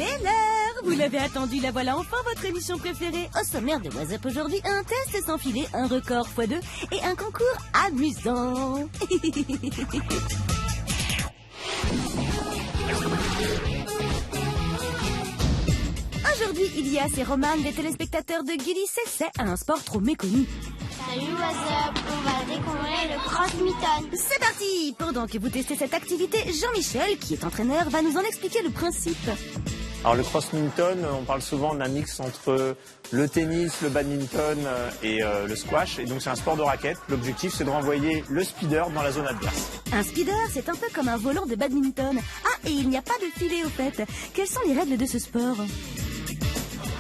C'est l'heure! Vous l'avez attendu, la voilà enfin, votre émission préférée. Au sommaire de WhatsApp aujourd'hui, un test sans filet, un record x2 et un concours amusant. Aujourd'hui, Ilias et Roman, des téléspectateurs de Gulli, s'essaient à un sport trop méconnu. Salut WhatsApp, on va découvrir le cross-mitten. C'est parti! Pendant que vous testez cette activité, Jean-Michel, qui est entraîneur, va nous en expliquer le principe. Alors le cross-minton, on parle souvent d'un mix entre le tennis, le badminton et le squash. Et donc c'est un sport de raquette. L'objectif c'est de renvoyer le speeder dans la zone adverse. Un speeder, c'est un peu comme un volant de badminton. Ah, et il n'y a pas de filet au fait. Quelles sont les règles de ce sport?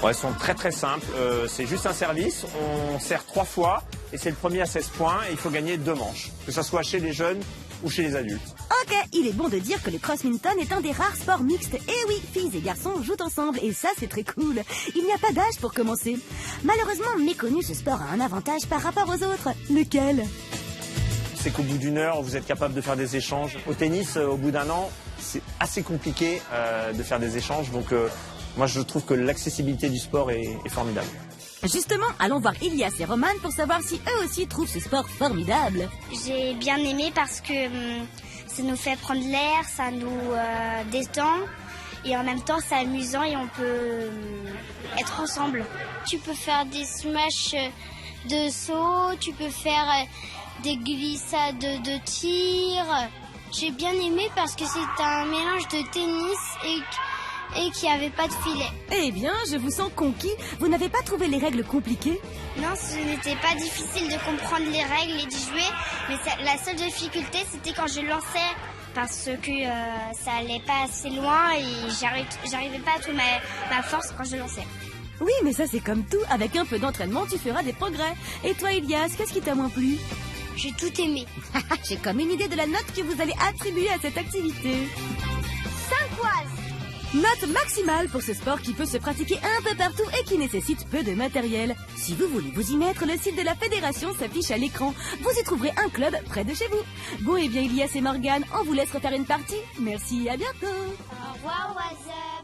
Elles sont très très simples. C'est juste un service. On sert 3 fois et c'est le premier à 16 points. Et il faut gagner 2 manches, que ce soit chez les jeunes ou chez les adultes. Ok, il est bon de dire que le cross-minton est un des rares sports mixtes. Et oui, filles et garçons jouent ensemble et ça c'est très cool. Il n'y a pas d'âge pour commencer. Malheureusement, méconnu, ce sport a un avantage par rapport aux autres. Lequel? C'est qu'au bout d'une heure, vous êtes capable de faire des échanges. Au tennis, au bout d'un an, c'est assez compliqué de faire des échanges. Donc moi je trouve que l'accessibilité du sport est formidable. Justement, allons voir Ilias et Roman pour savoir si eux aussi trouvent ce sport formidable. J'ai bien aimé parce que ça nous fait prendre l'air, ça nous détend et en même temps c'est amusant et on peut être ensemble. Tu peux faire des smashs de saut, tu peux faire des glissades de tir. J'ai bien aimé parce que c'est un mélange de tennis et qu'il n'y avait pas de filet. Eh bien, je vous sens conquis. Vous n'avez pas trouvé les règles compliquées? Non, ce n'était pas difficile de comprendre les règles et d'y jouer, mais la seule difficulté, c'était quand je lançais, parce que ça allait pas assez loin et j'arrivais pas à trouver ma force quand je lançais. Oui, mais ça c'est comme tout. Avec un peu d'entraînement, tu feras des progrès. Et toi, Ilias, qu'est-ce qui t'a moins plu? J'ai tout aimé. J'ai comme une idée de la note que vous allez attribuer à cette activité. 5 oises. Note maximale pour ce sport qui peut se pratiquer un peu partout et qui nécessite peu de matériel. Si vous voulez vous y mettre, le site de la fédération s'affiche à l'écran. Vous y trouverez un club près de chez vous. Bon, et bien Ilias et Morgane, on vous laisse refaire une partie. Merci, à bientôt. Au revoir WhatsApp.